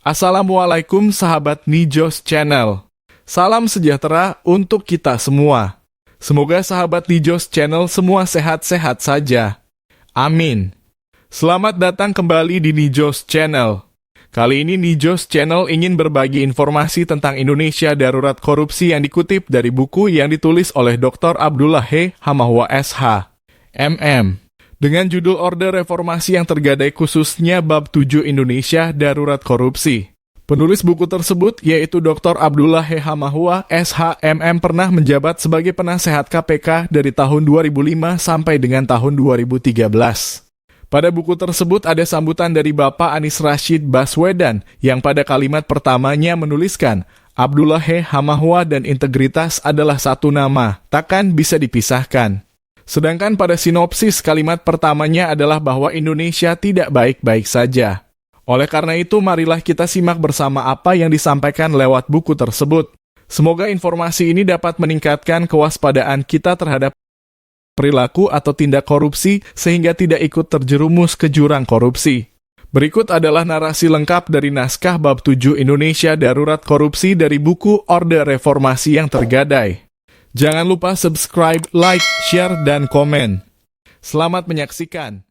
Assalamualaikum sahabat Nijos Channel. Salam sejahtera untuk kita semua. Semoga sahabat Nijos Channel semua sehat-sehat saja. Amin. Selamat datang kembali di Nijos Channel. Kali ini Nijos Channel ingin berbagi informasi tentang Indonesia Darurat Korupsi yang dikutip dari buku yang ditulis oleh Dr. Abdullah H. Hamahua SH, MM. Dengan judul Orde Reformasi yang tergadai khususnya Bab 7 Indonesia Darurat Korupsi. Penulis buku tersebut yaitu Dr. Abdullah H. Hamahua SHMM pernah menjabat sebagai penasehat KPK dari tahun 2005 sampai dengan tahun 2013. Pada buku tersebut ada sambutan dari Bapak Anies Rashid Baswedan yang pada kalimat pertamanya menuliskan, Abdullah H. Hamahua dan integritas adalah satu nama, takkan bisa dipisahkan. Sedangkan pada sinopsis kalimat pertamanya adalah bahwa Indonesia tidak baik-baik saja. Oleh karena itu, marilah kita simak bersama apa yang disampaikan lewat buku tersebut. Semoga informasi ini dapat meningkatkan kewaspadaan kita terhadap perilaku atau tindak korupsi sehingga tidak ikut terjerumus ke jurang korupsi. Berikut adalah narasi lengkap dari naskah Bab 7 Indonesia Darurat Korupsi dari buku Orde Reformasi yang tergadai. Jangan lupa subscribe, like, share, dan komen. Selamat menyaksikan.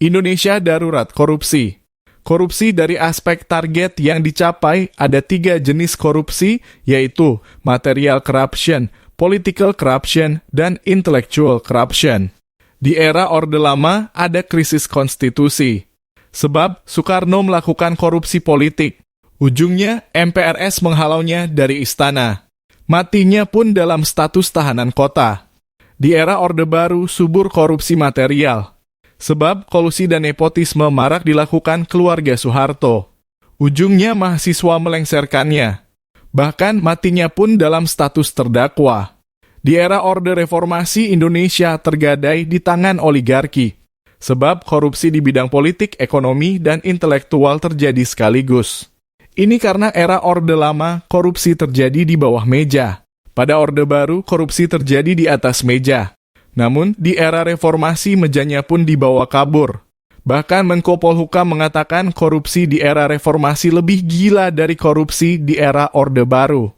Indonesia Darurat Korupsi. Korupsi dari aspek target yang dicapai ada 3 jenis korupsi, yaitu material corruption, political corruption, dan intellectual corruption. Di era Orde Lama ada krisis konstitusi. Sebab Soekarno melakukan korupsi politik. Ujungnya MPRS menghalaunya dari istana. Matinya pun dalam status tahanan kota. Di era Orde Baru subur korupsi material. Sebab kolusi dan nepotisme marak dilakukan keluarga Soeharto. Ujungnya mahasiswa melengsarkannya. Bahkan matinya pun dalam status terdakwa. Di era Orde Reformasi Indonesia tergadai di tangan oligarki. Sebab korupsi di bidang politik, ekonomi, dan intelektual terjadi sekaligus. Ini karena era Orde Lama, korupsi terjadi di bawah meja. Pada Orde Baru, korupsi terjadi di atas meja. Namun, di era reformasi, mejanya pun dibawa kabur. Bahkan Menko Polhukam mengatakan korupsi di era reformasi lebih gila dari korupsi di era Orde Baru.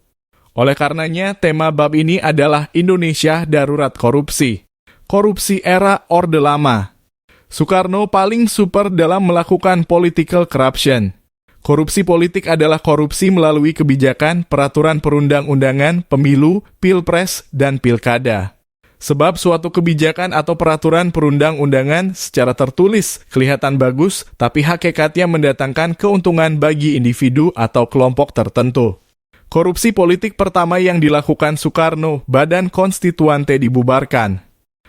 Oleh karenanya, tema bab ini adalah Indonesia Darurat Korupsi. Korupsi era Orde Lama. Soekarno paling super dalam melakukan political corruption. Korupsi politik adalah korupsi melalui kebijakan, peraturan perundang-undangan, pemilu, pilpres, dan pilkada. Sebab suatu kebijakan atau peraturan perundang-undangan secara tertulis kelihatan bagus, tapi hakikatnya mendatangkan keuntungan bagi individu atau kelompok tertentu. Korupsi politik pertama yang dilakukan Soekarno, Badan Konstituante dibubarkan.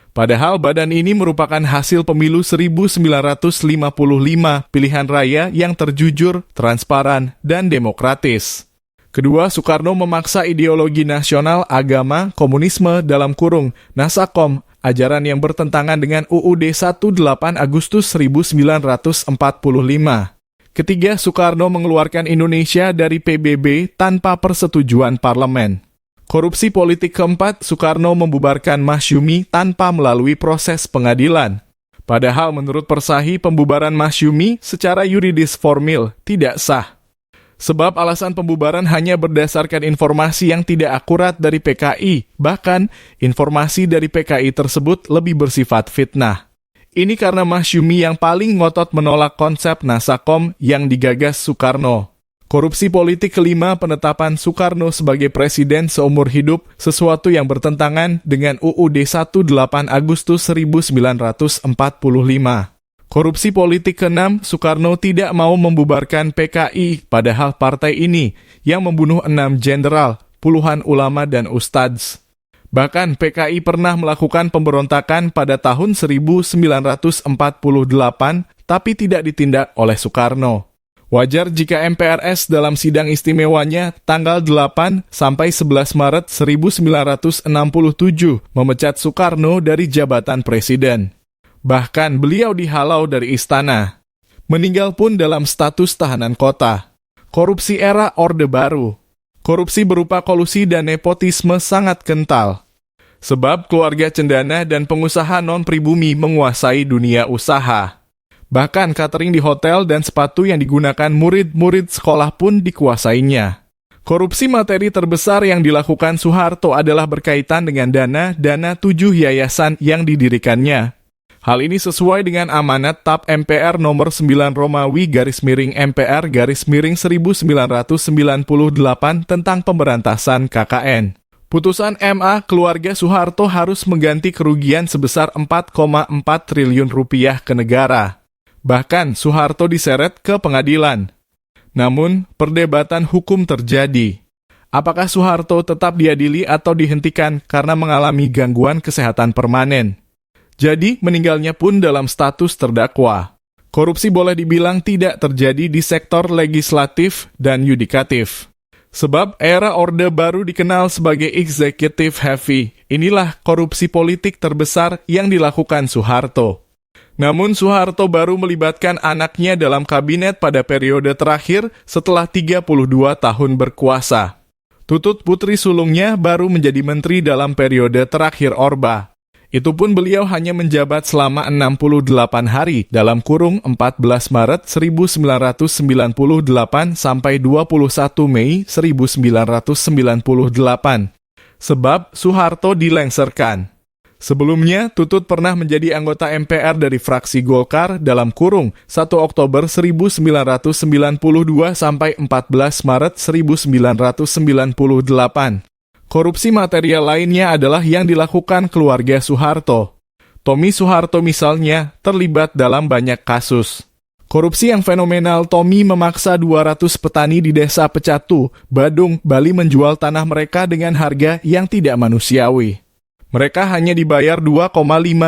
Padahal badan ini merupakan hasil pemilu 1955 pilihan raya yang terjujur, transparan, dan demokratis. Kedua, Soekarno memaksa ideologi nasional, agama, komunisme dalam kurung, Nasakom, ajaran yang bertentangan dengan UUD 18 Agustus 1945. Ketiga, Soekarno mengeluarkan Indonesia dari PBB tanpa persetujuan parlemen. Korupsi politik keempat, Soekarno membubarkan Masyumi tanpa melalui proses pengadilan. Padahal menurut Persahi, pembubaran Masyumi secara yuridis formil tidak sah. Sebab alasan pembubaran hanya berdasarkan informasi yang tidak akurat dari PKI, bahkan informasi dari PKI tersebut lebih bersifat fitnah. Ini karena Masyumi yang paling ngotot menolak konsep Nasakom yang digagas Soekarno. Korupsi politik kelima, penetapan Soekarno sebagai presiden seumur hidup, sesuatu yang bertentangan dengan UUD 18 Agustus 1945. Korupsi politik keenam, Soekarno tidak mau membubarkan PKI, padahal partai ini yang membunuh 6 jenderal, puluhan ulama dan ustadz. Bahkan PKI pernah melakukan pemberontakan pada tahun 1948, tapi tidak ditindak oleh Soekarno. Wajar jika MPRS dalam sidang istimewanya tanggal 8 sampai 11 Maret 1967 memecat Soekarno dari jabatan presiden. Bahkan beliau dihalau dari istana. Meninggal pun dalam status tahanan kota. Korupsi era Orde Baru. Korupsi berupa kolusi dan nepotisme sangat kental. Sebab keluarga cendana dan pengusaha non-pribumi menguasai dunia usaha. Bahkan catering di hotel dan sepatu yang digunakan murid-murid sekolah pun dikuasainya. Korupsi materi terbesar yang dilakukan Soeharto adalah berkaitan dengan dana 7 yayasan yang didirikannya. Hal ini sesuai dengan amanat TAP MPR nomor 9 Romawi _MPR _1998 tentang pemberantasan KKN. Putusan MA keluarga Soeharto harus mengganti kerugian sebesar 4,4 triliun rupiah ke negara. Bahkan Soeharto diseret ke pengadilan. Namun, perdebatan hukum terjadi. Apakah Soeharto tetap diadili atau dihentikan karena mengalami gangguan kesehatan permanen? Jadi, meninggalnya pun dalam status terdakwa. Korupsi boleh dibilang tidak terjadi di sektor legislatif dan yudikatif. Sebab era Orde Baru dikenal sebagai executive heavy. Inilah korupsi politik terbesar yang dilakukan Soeharto. Namun Soeharto baru melibatkan anaknya dalam kabinet pada periode terakhir setelah 32 tahun berkuasa. Tutut putri sulungnya baru menjadi menteri dalam periode terakhir Orba. Itu pun beliau hanya menjabat selama 68 hari dalam kurung 14 Maret 1998 sampai 21 Mei 1998. Sebab Soeharto dilengserkan. Sebelumnya, Tutut pernah menjadi anggota MPR dari fraksi Golkar dalam kurung 1 Oktober 1992 sampai 14 Maret 1998. Korupsi material lainnya adalah yang dilakukan keluarga Soeharto. Tommy Soeharto misalnya terlibat dalam banyak kasus. Korupsi yang fenomenal, Tommy memaksa 200 petani di desa Pecatu, Badung, Bali menjual tanah mereka dengan harga yang tidak manusiawi. Mereka hanya dibayar 2,5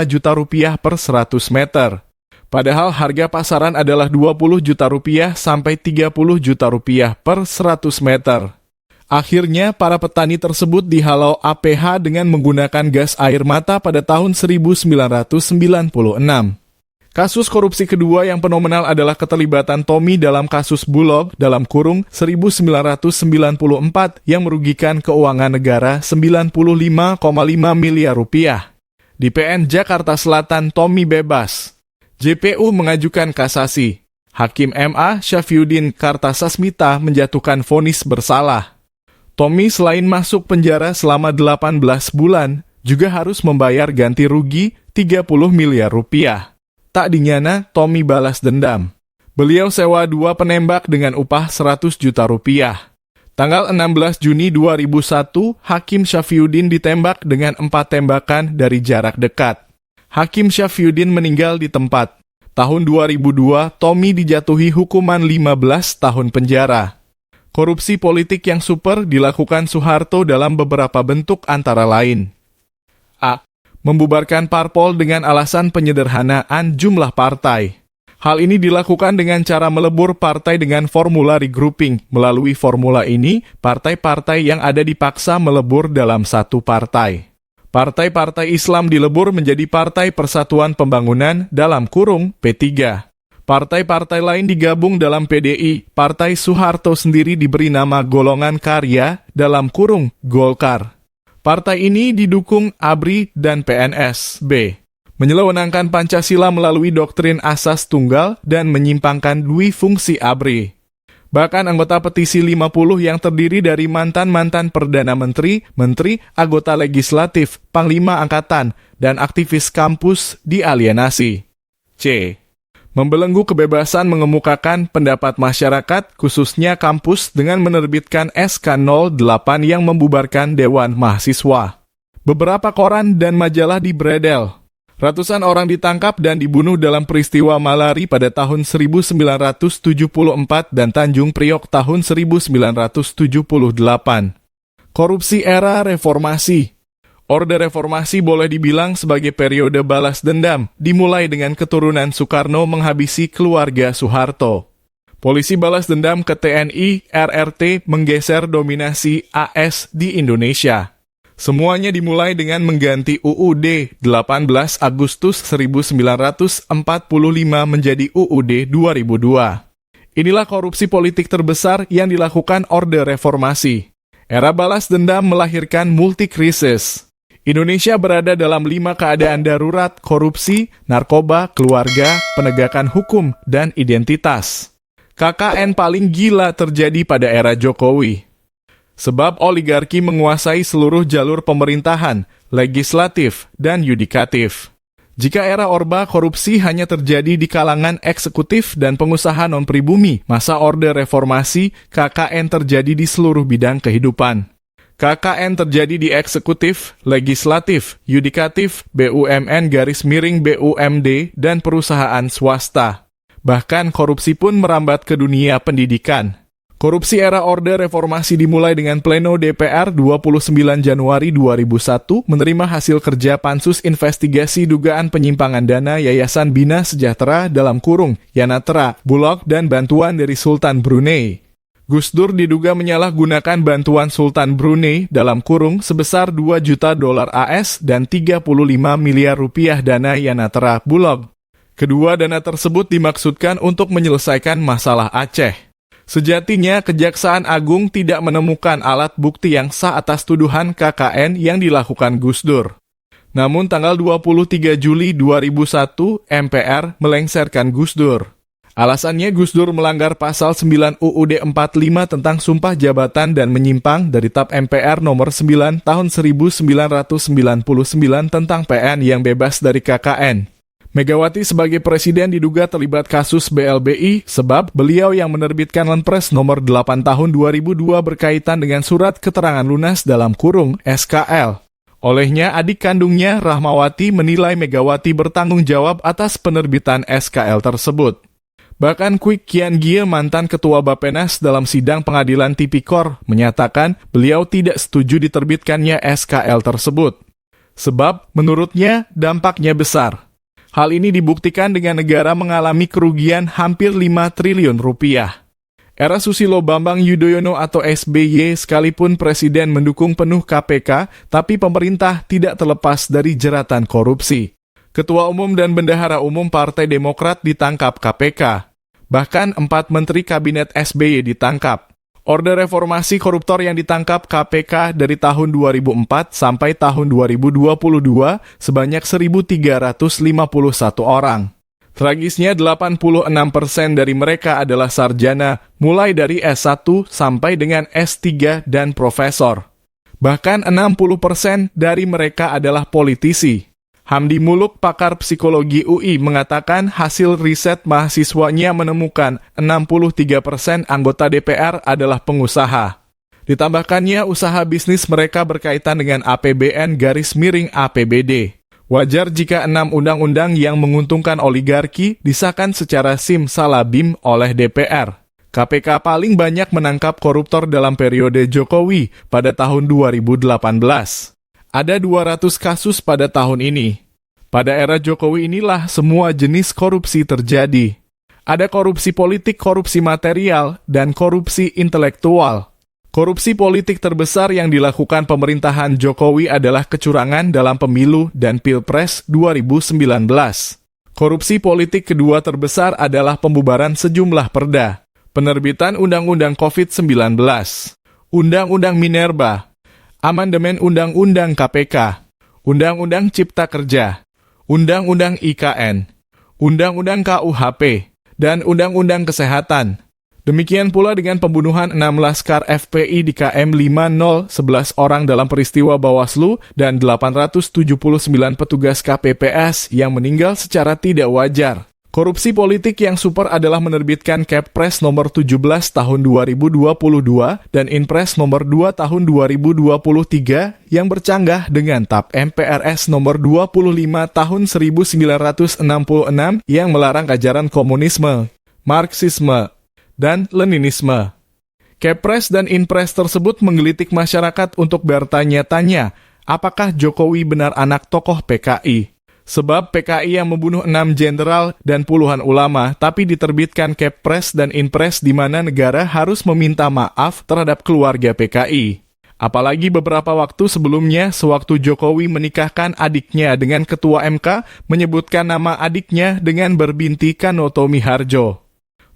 juta rupiah per 100 meter. Padahal harga pasaran adalah 20 juta rupiah sampai 30 juta rupiah per 100 meter. Akhirnya, para petani tersebut dihalau APH dengan menggunakan gas air mata pada tahun 1996. Kasus korupsi kedua yang fenomenal adalah keterlibatan Tommy dalam kasus Bulog dalam kurung 1994 yang merugikan keuangan negara 95,5 miliar rupiah. Di PN Jakarta Selatan, Tommy bebas. JPU mengajukan kasasi. Hakim MA Syafyuddin Kartasasmita menjatuhkan vonis bersalah. Tommy selain masuk penjara selama 18 bulan, juga harus membayar ganti rugi 30 miliar rupiah. Tak dinyana, Tommy balas dendam. Beliau sewa 2 penembak dengan upah 100 juta rupiah. Tanggal 16 Juni 2001, Hakim Syafyuddin ditembak dengan 4 tembakan dari jarak dekat. Hakim Syafyuddin meninggal di tempat. Tahun 2002, Tommy dijatuhi hukuman 15 tahun penjara. Korupsi politik yang super dilakukan Soeharto dalam beberapa bentuk antara lain. A. Membubarkan parpol dengan alasan penyederhanaan jumlah partai. Hal ini dilakukan dengan cara melebur partai dengan formula regrouping. Melalui formula ini, partai-partai yang ada dipaksa melebur dalam satu partai. Partai-partai Islam dilebur menjadi Partai Persatuan Pembangunan dalam kurung P3. Partai-partai lain digabung dalam PDI. Partai Soeharto sendiri diberi nama Golongan Karya dalam kurung Golkar. Partai ini didukung ABRI dan PNS. B. Menyelewengkan Pancasila melalui doktrin asas tunggal dan menyimpangkan dui fungsi ABRI. Bahkan anggota petisi 50 yang terdiri dari mantan-mantan Perdana Menteri, Menteri, anggota legislatif, Panglima Angkatan, dan aktivis kampus dialienasi. C. Membelenggu kebebasan mengemukakan pendapat masyarakat, khususnya kampus, dengan menerbitkan SK 08 yang membubarkan Dewan Mahasiswa. Beberapa koran dan majalah dibredel. Ratusan orang ditangkap dan dibunuh dalam peristiwa Malari pada tahun 1974 dan Tanjung Priok tahun 1978. Korupsi era reformasi. Orde Reformasi boleh dibilang sebagai periode balas dendam, dimulai dengan keturunan Soekarno menghabisi keluarga Soeharto. Polisi balas dendam ke TNI, RRT menggeser dominasi AS di Indonesia. Semuanya dimulai dengan mengganti UUD 18 Agustus 1945 menjadi UUD 2002. Inilah korupsi politik terbesar yang dilakukan Orde Reformasi. Era balas dendam melahirkan multikrisis. Indonesia berada dalam 5 keadaan darurat: korupsi, narkoba, keluarga, penegakan hukum, dan identitas. KKN paling gila terjadi pada era Jokowi. Sebab oligarki menguasai seluruh jalur pemerintahan, legislatif, dan yudikatif. Jika era Orba korupsi hanya terjadi di kalangan eksekutif dan pengusaha non-pribumi, masa Orde Reformasi, KKN terjadi di seluruh bidang kehidupan. KKN terjadi di eksekutif, legislatif, yudikatif, BUMN-BUMD, dan perusahaan swasta. Bahkan korupsi pun merambat ke dunia pendidikan. Korupsi era Orde Reformasi dimulai dengan pleno DPR 29 Januari 2001 menerima hasil kerja Pansus Investigasi Dugaan Penyimpangan Dana Yayasan Bina Sejahtera (Yanatra), Bulog, dan bantuan dari Sultan Brunei. Gus Dur diduga menyalahgunakan bantuan Sultan Brunei sebesar 2 juta dolar AS dan 35 miliar rupiah dana Yanatra Bulog. Kedua dana tersebut dimaksudkan untuk menyelesaikan masalah Aceh. Sejatinya, Kejaksaan Agung tidak menemukan alat bukti yang sah atas tuduhan KKN yang dilakukan Gus Dur. Namun tanggal 23 Juli 2001, MPR melengsarkan Gus Dur. Alasannya Gus Dur melanggar pasal 9 UUD 45 tentang sumpah jabatan dan menyimpang dari TAP MPR nomor 9 tahun 1999 tentang PN yang bebas dari KKN. Megawati sebagai presiden diduga terlibat kasus BLBI sebab beliau yang menerbitkan Lenpres nomor 8 tahun 2002 berkaitan dengan surat keterangan lunas (SKL). Olehnya, adik kandungnya Rahmawati menilai Megawati bertanggung jawab atas penerbitan SKL tersebut. Bahkan Kwik Kian Gie, mantan ketua Bappenas dalam sidang pengadilan Tipikor, menyatakan beliau tidak setuju diterbitkannya SKL tersebut. Sebab, menurutnya, dampaknya besar. Hal ini dibuktikan dengan negara mengalami kerugian hampir 5 triliun rupiah. Era Susilo Bambang Yudhoyono atau SBY sekalipun presiden mendukung penuh KPK, tapi pemerintah tidak terlepas dari jeratan korupsi. Ketua Umum dan Bendahara Umum Partai Demokrat ditangkap KPK. Bahkan 4 menteri kabinet SBY ditangkap. Orde Reformasi koruptor yang ditangkap KPK dari tahun 2004 sampai tahun 2022 sebanyak 1.351 orang. Tragisnya 86% dari mereka adalah sarjana, mulai dari S1 sampai dengan S3 dan profesor. Bahkan 60% dari mereka adalah politisi. Hamdi Muluk, pakar psikologi UI, mengatakan hasil riset mahasiswanya menemukan 63% anggota DPR adalah pengusaha. Ditambahkannya, usaha bisnis mereka berkaitan dengan APBN-APBD. Wajar jika 6 undang-undang yang menguntungkan oligarki disahkan secara simsalabim oleh DPR. KPK paling banyak menangkap koruptor dalam periode Jokowi pada tahun 2018. Ada 200 kasus pada tahun ini. Pada era Jokowi inilah semua jenis korupsi terjadi. Ada korupsi politik, korupsi material, dan korupsi intelektual. Korupsi politik terbesar yang dilakukan pemerintahan Jokowi adalah kecurangan dalam pemilu dan Pilpres 2019. Korupsi politik kedua terbesar adalah pembubaran sejumlah perda, penerbitan Undang-Undang COVID-19, Undang-Undang Minerba, amandemen Undang-Undang KPK, Undang-Undang Cipta Kerja, Undang-Undang IKN, Undang-Undang KUHP, dan Undang-Undang Kesehatan. Demikian pula dengan pembunuhan 6 laskar FPI di KM 50, 11 orang dalam peristiwa Bawaslu, dan 879 petugas KPPS yang meninggal secara tidak wajar. Korupsi politik yang super adalah menerbitkan Kepres nomor 17 tahun 2022 dan Inpres nomor 2 tahun 2023 yang bercanggah dengan TAP MPRS nomor 25 tahun 1966 yang melarang ajaran komunisme, Marxisme, dan Leninisme. Kepres dan Inpres tersebut menggelitik masyarakat untuk bertanya-tanya, apakah Jokowi benar anak tokoh PKI? Sebab PKI yang membunuh 6 jenderal dan puluhan ulama, tapi diterbitkan Kepres dan Inpres di mana negara harus meminta maaf terhadap keluarga PKI. Apalagi beberapa waktu sebelumnya, sewaktu Jokowi menikahkan adiknya dengan Ketua MK, menyebutkan nama adiknya dengan berbintikan Noto Miharjo.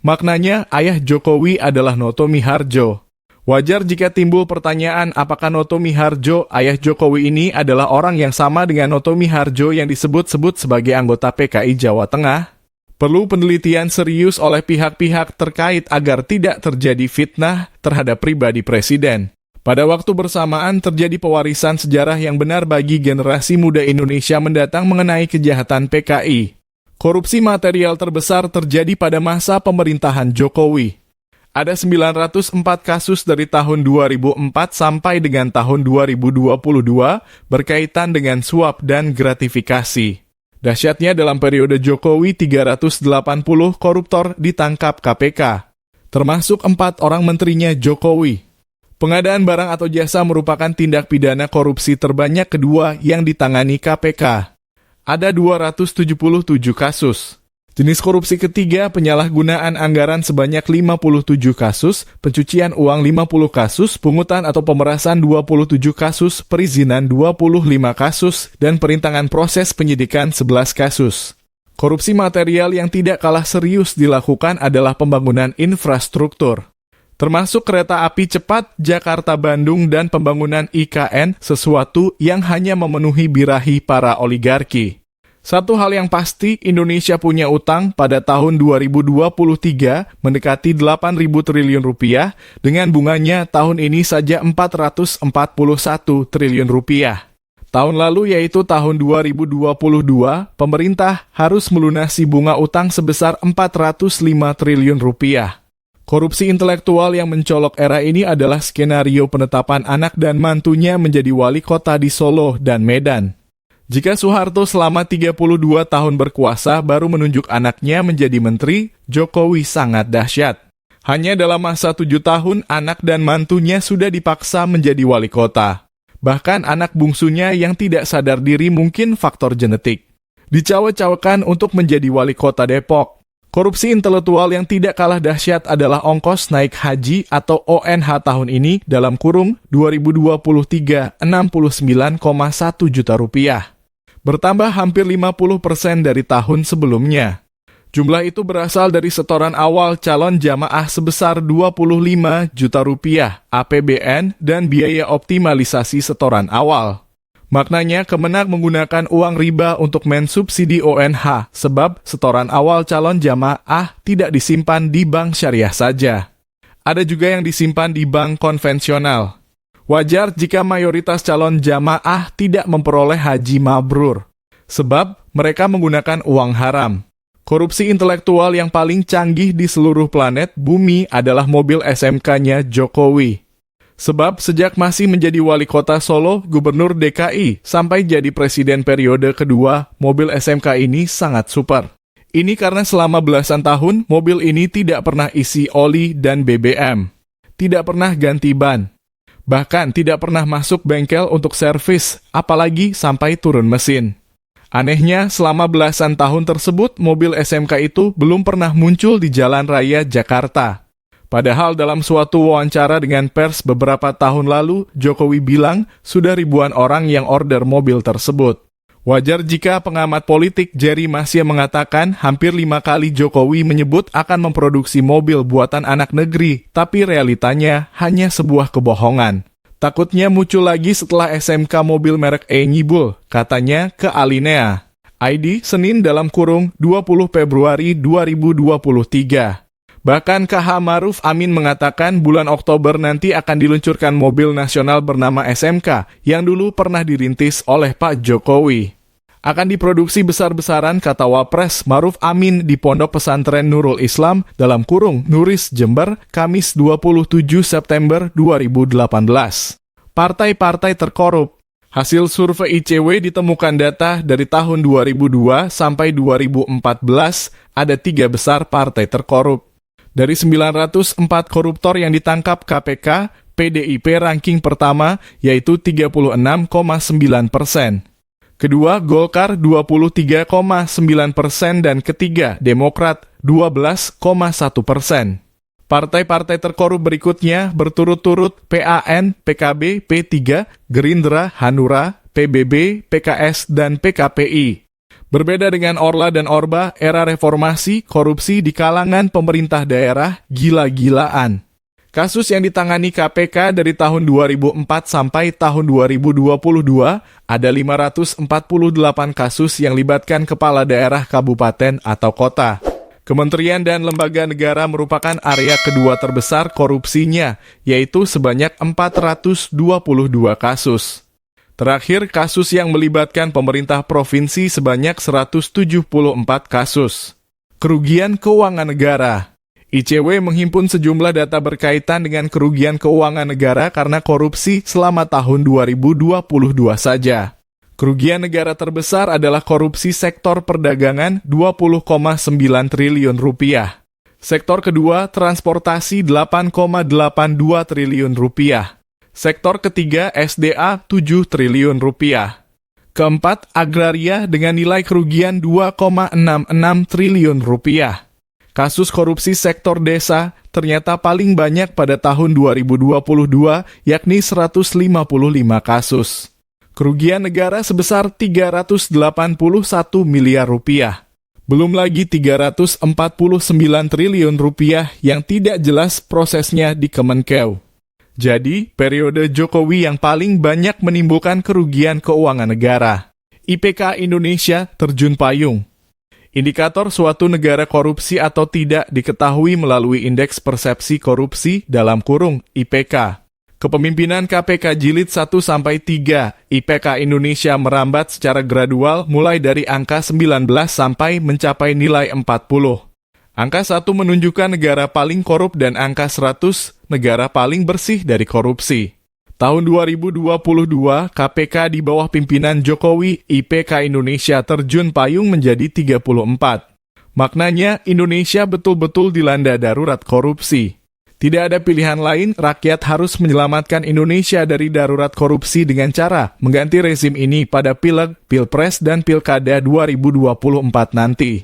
Maknanya, ayah Jokowi adalah Noto Miharjo. Wajar jika timbul pertanyaan apakah Noto Miharjo, ayah Jokowi ini adalah orang yang sama dengan Noto Miharjo yang disebut-sebut sebagai anggota PKI Jawa Tengah? Perlu penelitian serius oleh pihak-pihak terkait agar tidak terjadi fitnah terhadap pribadi Presiden. Pada waktu bersamaan terjadi pewarisan sejarah yang benar bagi generasi muda Indonesia mendatang mengenai kejahatan PKI. Korupsi material terbesar terjadi pada masa pemerintahan Jokowi. Ada 904 kasus dari tahun 2004 sampai dengan tahun 2022 berkaitan dengan suap dan gratifikasi. Dahsyatnya dalam periode Jokowi 380 koruptor ditangkap KPK, termasuk 4 orang menterinya Jokowi. Pengadaan barang atau jasa merupakan tindak pidana korupsi terbanyak kedua yang ditangani KPK. Ada 277 kasus. Jenis korupsi ketiga, penyalahgunaan anggaran sebanyak 57 kasus, pencucian uang 50 kasus, pungutan atau pemerasan 27 kasus, perizinan 25 kasus, dan perintangan proses penyidikan 11 kasus. Korupsi material yang tidak kalah serius dilakukan adalah pembangunan infrastruktur, termasuk kereta api cepat Jakarta-Bandung dan pembangunan IKN, sesuatu yang hanya memenuhi birahi para oligarki. Satu hal yang pasti, Indonesia punya utang pada tahun 2023 mendekati 8.000 triliun rupiah, dengan bunganya tahun ini saja 441 triliun rupiah. Tahun lalu yaitu tahun 2022, pemerintah harus melunasi bunga utang sebesar 405 triliun rupiah. Korupsi intelektual yang mencolok era ini adalah skenario penetapan anak dan mantunya menjadi wali kota di Solo dan Medan. Jika Soeharto selama 32 tahun berkuasa baru menunjuk anaknya menjadi menteri, Jokowi sangat dahsyat. Hanya dalam masa 7 tahun, anak dan mantunya sudah dipaksa menjadi wali kota. Bahkan anak bungsunya yang tidak sadar diri mungkin faktor genetik, dicawe-cawekan untuk menjadi wali kota Depok. Korupsi intelektual yang tidak kalah dahsyat adalah ongkos naik haji atau ONH tahun ini dalam kurung 2023 69,1 juta rupiah. Bertambah hampir 50% dari tahun sebelumnya. Jumlah itu berasal dari setoran awal calon jamaah sebesar 25 juta rupiah, APBN, dan biaya optimalisasi setoran awal. Maknanya Kemenak menggunakan uang riba untuk mensubsidi ONH, sebab setoran awal calon jamaah tidak disimpan di bank syariah saja. Ada juga yang disimpan di bank konvensional. Wajar jika mayoritas calon jamaah tidak memperoleh haji mabrur, sebab mereka menggunakan uang haram. Korupsi intelektual yang paling canggih di seluruh planet bumi adalah mobil SMK-nya Jokowi. Sebab sejak masih menjadi wali kota Solo, gubernur DKI, sampai jadi presiden periode kedua, mobil SMK ini sangat super. Ini karena selama belasan tahun, mobil ini tidak pernah isi oli dan BBM. Tidak pernah ganti ban. Bahkan tidak pernah masuk bengkel untuk servis, apalagi sampai turun mesin. Anehnya, selama belasan tahun tersebut, mobil SMK itu belum pernah muncul di jalan raya Jakarta. Padahal dalam suatu wawancara dengan pers beberapa tahun lalu, Jokowi bilang sudah ribuan orang yang order mobil tersebut. Wajar jika pengamat politik Jerry Masya mengatakan hampir 5 kali Jokowi menyebut akan memproduksi mobil buatan anak negeri, tapi realitanya hanya sebuah kebohongan. Takutnya muncul lagi setelah SMK mobil merek E nyibul, katanya ke Alinea. ID Senin dalam kurung 20 Februari 2023. Bahkan KH Maruf Amin mengatakan bulan Oktober nanti akan diluncurkan mobil nasional bernama SMK yang dulu pernah dirintis oleh Pak Jokowi. Akan diproduksi besar-besaran, kata Wapres Maruf Amin di Pondok Pesantren Nurul Islam dalam kurung Nuris Jember, Kamis 27 September 2018. Partai-partai terkorup. Hasil survei ICW ditemukan data dari tahun 2002 sampai 2014 ada 3 besar partai terkorup. Dari 904 koruptor yang ditangkap KPK, PDIP ranking pertama yaitu 36,9%. Kedua, Golkar 23,9% dan ketiga, Demokrat 12,1%. Partai-partai terkorup berikutnya berturut-turut PAN, PKB, P3, Gerindra, Hanura, PBB, PKS, dan PKPI. Berbeda dengan Orla dan Orba, era reformasi, korupsi di kalangan pemerintah daerah gila-gilaan. Kasus yang ditangani KPK dari tahun 2004 sampai tahun 2022 ada 548 kasus yang libatkan kepala daerah kabupaten atau kota. Kementerian dan lembaga negara merupakan area kedua terbesar korupsinya, yaitu sebanyak 422 kasus. Terakhir, kasus yang melibatkan pemerintah provinsi sebanyak 174 kasus. Kerugian keuangan negara. ICW menghimpun sejumlah data berkaitan dengan kerugian keuangan negara karena korupsi selama tahun 2022 saja. Kerugian negara terbesar adalah korupsi sektor perdagangan 20,9 triliun rupiah. Sektor kedua, transportasi 8,82 triliun rupiah. Sektor ketiga, SDA 7 triliun rupiah. Keempat, agraria dengan nilai kerugian 2,66 triliun rupiah. Kasus korupsi sektor desa ternyata paling banyak pada tahun 2022, yakni 155 kasus. Kerugian negara sebesar 381 miliar rupiah. Belum lagi 349 triliun rupiah yang tidak jelas prosesnya di Kemenkeu. Jadi, periode Jokowi yang paling banyak menimbulkan kerugian keuangan negara. IPK Indonesia terjun payung. Indikator suatu negara korupsi atau tidak diketahui melalui Indeks Persepsi Korupsi (IPK). Kepemimpinan KPK Jilid 1-3, IPK Indonesia merambat secara gradual mulai dari angka 19 sampai mencapai nilai 40. Angka 1 menunjukkan negara paling korup dan angka 100 negara paling bersih dari korupsi. Tahun 2022, KPK di bawah pimpinan Jokowi, IPK Indonesia terjun payung menjadi 34. Maknanya, Indonesia betul-betul dilanda darurat korupsi. Tidak ada pilihan lain, rakyat harus menyelamatkan Indonesia dari darurat korupsi dengan cara mengganti rezim ini pada Pileg, Pilpres, dan Pilkada 2024 nanti.